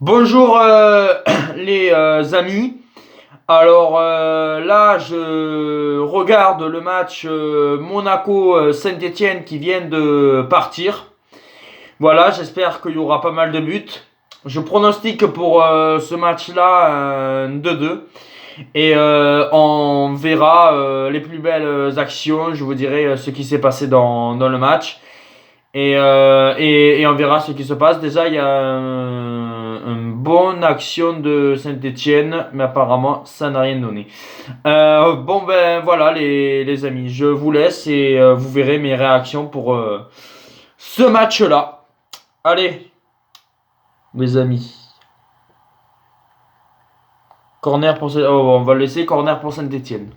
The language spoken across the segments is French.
Bonjour les amis. Alors là, je regarde le match Monaco-Saint-Étienne qui vient de partir. Voilà, j'espère qu'il y aura pas mal de buts. Je pronostique pour ce match-là 2-2. Et on verra les plus belles actions. Je vous dirai ce qui s'est passé dans le match. Et on verra ce qui se passe. Déjà, il y a une bonne action de Saint-Étienne, mais apparemment, ça n'a rien donné. Bon, ben voilà, les amis, je vous laisse et vous verrez mes réactions pour ce match-là. Allez, mes amis. Corner pour oh, on va le laisser corner pour Saint-Étienne.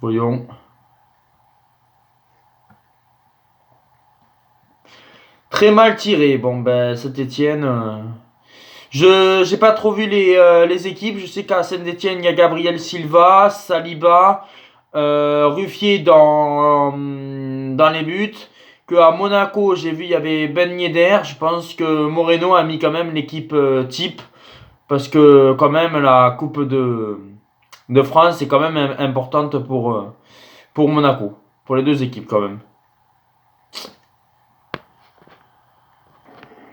Voyons. Très mal tiré. Bon, ben, Saint-Étienne. Je j'ai pas trop vu les équipes. Je sais qu'à Saint-Étienne, il y a Gabriel Silva, Saliba, Ruffier dans les buts. Que à Monaco, j'ai vu, il y avait Ben Yedder. Je pense que Moreno a mis quand même l'équipe type. Parce que quand même, la Coupe de France est quand même importante pour Monaco. Pour les deux équipes quand même.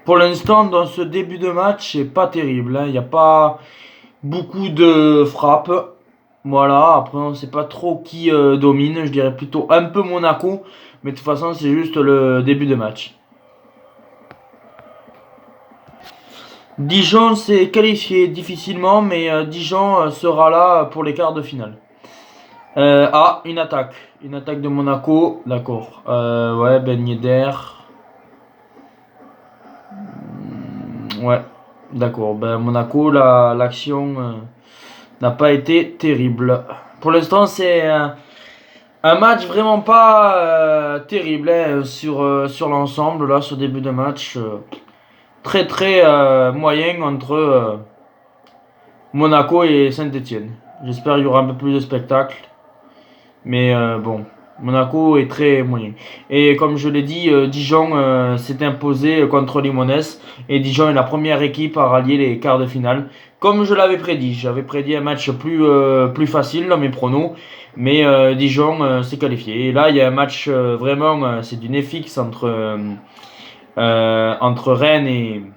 Pour l'instant, dans ce début de match, c'est pas terrible, hein. Il n'y a pas beaucoup de frappes. Voilà, après on sait pas trop qui domine. Je dirais plutôt un peu Monaco. Mais de toute façon, c'est juste le début de match. Dijon s'est qualifié difficilement, mais Dijon sera là pour les quarts de finale. Une attaque. Une attaque de Monaco. D'accord. Ouais, Ben Yedder. Ouais, d'accord. Ben, Monaco, l'action n'a pas été terrible. Pour l'instant, c'est un match vraiment pas terrible hein, sur l'ensemble, là, ce début de match. Très très moyen entre Monaco et Saint-Étienne. J'espère qu'il y aura un peu plus de spectacle. Mais bon, Monaco est très moyen. Et comme je l'ai dit, Dijon s'est imposé contre Limones. Et Dijon est la première équipe à rallier les quarts de finale. Comme je l'avais prédit. J'avais prédit un match plus facile dans mes pronos. Mais Dijon s'est qualifié. Et là, il y a un match vraiment, c'est du nez fixe entre Rennes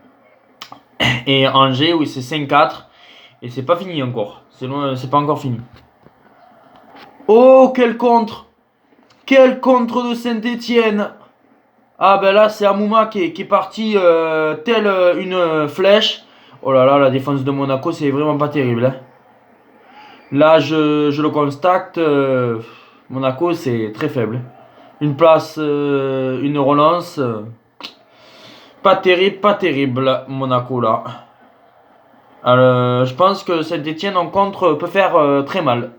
et Angers, où c'est 5-4. Et c'est pas fini encore. C'est pas encore fini. Oh, quel contre! Quel contre de Saint-Étienne! Ah ben là c'est Amouma qui est parti telle une flèche. Oh là là, la défense de Monaco c'est vraiment pas terrible, hein. Là je le constate, Monaco c'est très faible. Une place, une relance. Pas terrible Monaco là. Alors, je pense que Saint-Étienne en contre peut faire très mal.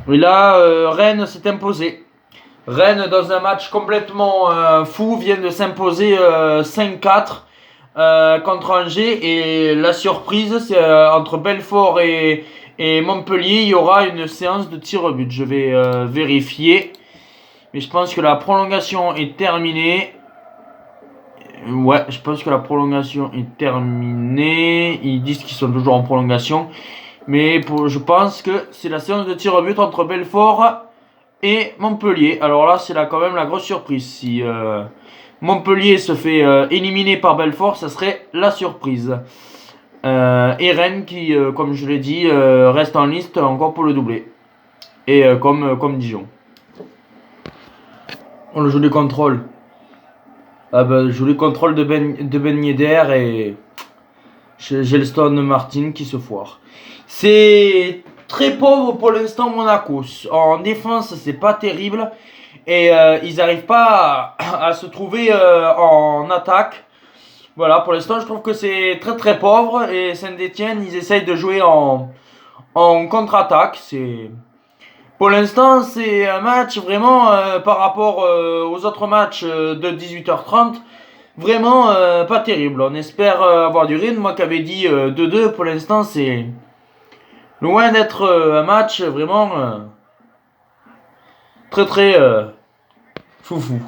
Et là Rennes s'est imposé. Rennes, dans un match complètement fou, vient de s'imposer 5-4 contre Angers. Et la surprise, c'est entre Belfort et Montpellier, il y aura une séance de tir au but. Je vais vérifier. Mais je pense que la prolongation est terminée. Ouais, je pense que la prolongation est terminée. Ils disent qu'ils sont toujours en prolongation. Mais je pense que c'est la séance de tir au but entre Belfort et Montpellier. Alors là, c'est là quand même la grosse surprise. Si Montpellier se fait éliminer par Belfort, ça serait la surprise. Et Rennes qui, comme je l'ai dit, reste en liste encore pour le doubler. Et comme Dijon. On le joue les contrôles. Ah ben, je joue les contrôles de Ben Yedder et Gelston Martin qui se foire. C'est très pauvre pour l'instant Monaco. En défense, c'est pas terrible. Et ils n'arrivent pas à se trouver en attaque. Voilà, pour l'instant, je trouve que c'est très très pauvre. Et Saint-Étienne, ils essayent de jouer en contre-attaque. Pour l'instant, c'est un match vraiment par rapport aux autres matchs de 18h30. Vraiment pas terrible. On espère avoir du rythme. Moi qui avais dit 2-2, pour l'instant, c'est loin d'être un match vraiment très très foufou.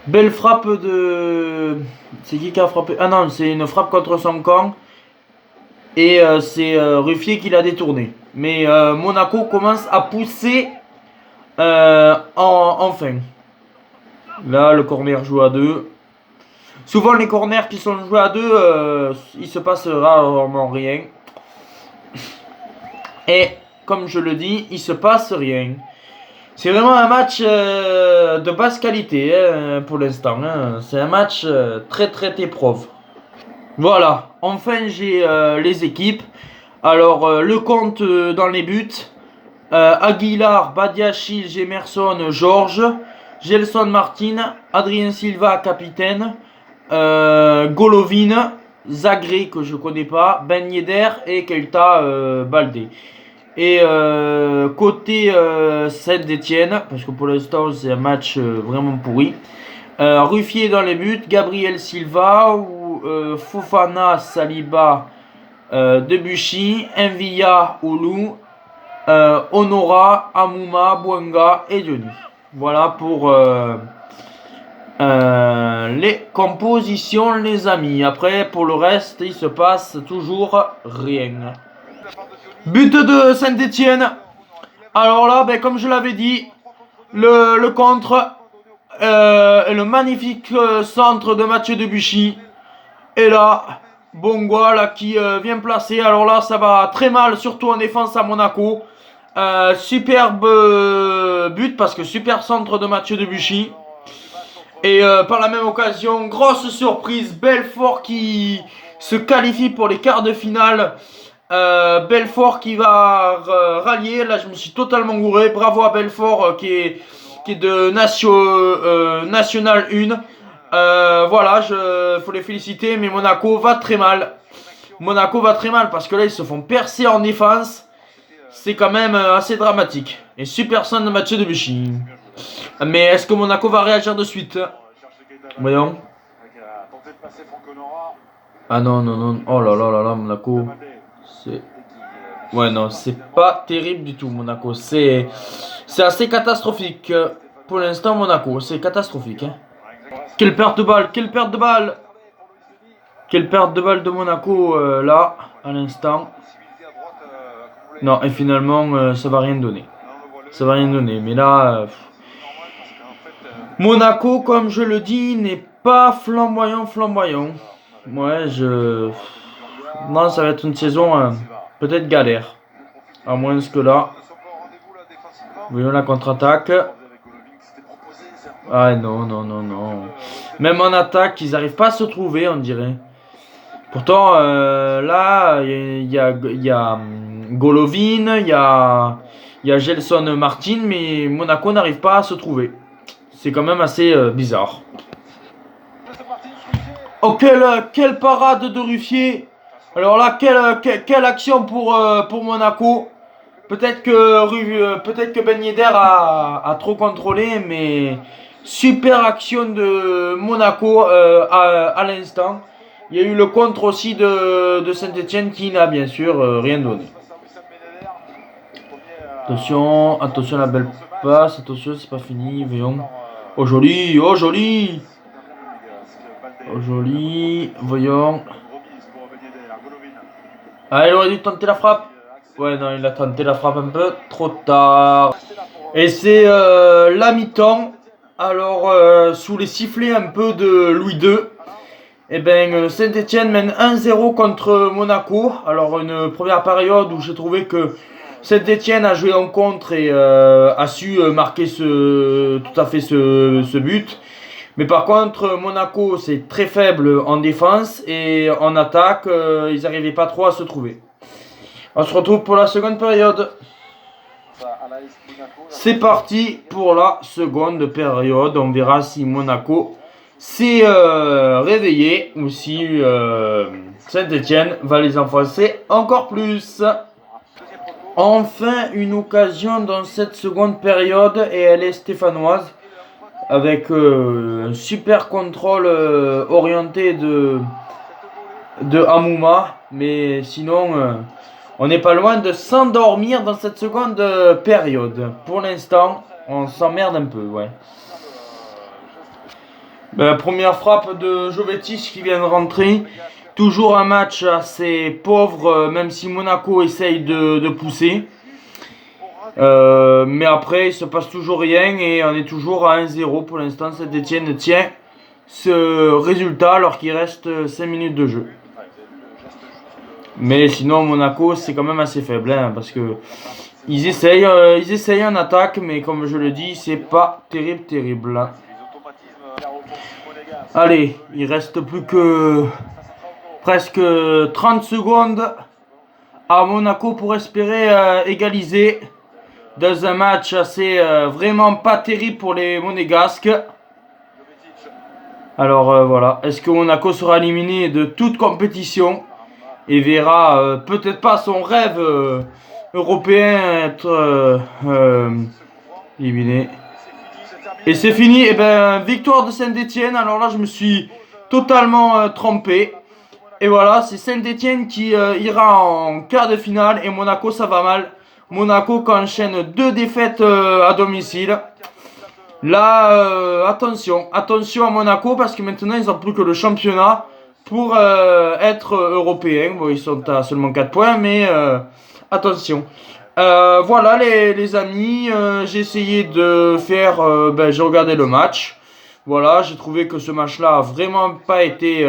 Belle frappe de... C'est qui a frappé? Ah non, c'est une frappe contre son camp. Et c'est Ruffier qui l'a détourné. Mais Monaco commence à pousser enfin. Là, le corner joue à 2. Souvent, les corners qui sont joués à 2, il se passe rarement rien. Et comme je le dis, il se passe rien. C'est vraiment un match de basse qualité pour l'instant. Hein. C'est un match très épreuve. Voilà, enfin j'ai les équipes. Alors le compte dans les buts. Aguilar, Badiachil, Gemerson, Georges, Gelson Martin, Adrien Silva, capitaine, Golovin, Zagré que je connais pas, Ben Yedder et Keita Baldé. Et côté Saint-Etienne, parce que pour l'instant c'est un match vraiment pourri, Ruffier dans les buts, Gabriel Silva, ou, Fofana, Saliba, Debuchy, Envilla, Oulu, Honora, Amouma, Bouanga et Diony. Voilà pour les compositions, les amis. Après, pour le reste, il se passe toujours rien. But de Saint-Etienne. Alors là, ben, comme je l'avais dit, le contre, le magnifique centre de Mathieu Debuchy. Et là, Bouanga là, qui vient placer. Alors là, ça va très mal, surtout en défense à Monaco. Superbe but parce que super centre de Mathieu Debuchy. Et par la même occasion, grosse surprise, Belfort qui se qualifie pour les quarts de finale. Belfort qui va rallier. Là, je me suis totalement gouré. Bravo à Belfort qui est de National 1. Voilà, faut les féliciter. Mais Monaco va très mal. Monaco va très mal parce que là, ils se font percer en défense. C'est quand même assez dramatique. Et super son de Mathieu Debuchy. Mais est-ce que Monaco va réagir de suite? Voyons. Ah non, non, non. Oh là là là là, Monaco. C'est... Ouais, non, c'est pas terrible du tout, Monaco. C'est assez catastrophique. Pour l'instant, Monaco, c'est catastrophique. Hein. Quelle perte de balle, quelle perte de balle. Quelle perte de balle de Monaco, là, à l'instant. Non, et finalement, ça va rien donner. Ça va rien donner. Mais là, Monaco, comme je le dis, n'est pas flamboyant. Ouais, non, ça va être une saison peut-être galère. À moins que là. Voyons la contre-attaque. Ah non, non, non, non. Même en attaque, ils n'arrivent pas à se trouver, on dirait. Pourtant, là, il y a Golovin, il y a Gelson Martin, mais Monaco n'arrive pas à se trouver. C'est quand même assez bizarre. Oh, quelle parade de Ruffier. Alors là, quelle action pour Monaco. Peut-être que Ben Yedder a trop contrôlé, mais super action de Monaco à l'instant. Il y a eu le contre aussi de Saint-Etienne qui n'a bien sûr rien donné. Attention, attention à la belle passe, attention, c'est pas fini, voyons. Oh joli, oh joli. Oh joli, voyons. Ah, il aurait dû tenter la frappe. Ouais, non, il a tenté la frappe un peu trop tard. Et c'est la mi-temps. Alors, sous les sifflets un peu de Louis II, eh ben, Saint-Etienne mène 1-0 contre Monaco. Alors, une première période où j'ai trouvé que Saint-Etienne a joué en contre et a su marquer tout à fait ce but. Mais par contre, Monaco, c'est très faible en défense et en attaque, ils n'arrivaient pas trop à se trouver. On se retrouve pour la seconde période. C'est parti pour la seconde période. On verra si Monaco s'est réveillé ou si Saint-Etienne va les enfoncer encore plus. Enfin, une occasion dans cette seconde période et elle est stéphanoise. Avec un super contrôle orienté de Amouma. Mais sinon, on n'est pas loin de s'endormir dans cette seconde période. Pour l'instant, on s'emmerde un peu, ouais. Première frappe de Jovetic qui vient de rentrer. Toujours un match assez pauvre, même si Monaco essaye de pousser. Mais après, il se passe toujours rien et on est toujours à 1-0 pour l'instant. Saint-Etienne tient ce résultat alors qu'il reste 5 minutes de jeu. Mais sinon, Monaco, c'est quand même assez faible hein, parce que ils essayent en attaque, mais comme je le dis, c'est pas terrible. Allez, il reste plus que presque 30 secondes à Monaco pour espérer égaliser dans un match assez vraiment pas terrible pour les Monégasques. Alors voilà, est-ce que Monaco sera éliminé de toute compétition et verra peut-être pas son rêve européen être éliminé? Et c'est fini, et ben victoire de Saint-Etienne. Alors là je me suis totalement trompé. Et voilà, c'est Saint-Etienne qui ira en quart de finale et Monaco ça va mal. Monaco qui enchaîne 2 défaites à domicile. Là, attention à Monaco parce que maintenant ils n'ont plus que le championnat pour être européens. Bon, ils sont à seulement 4 points, mais attention. Voilà les amis, j'ai essayé de faire, j'ai regardé le match. Voilà, j'ai trouvé que ce match-là a vraiment pas été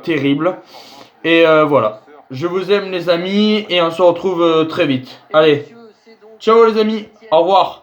terrible. Et voilà, je vous aime les amis et on se retrouve très vite. Allez, ciao les amis, au revoir.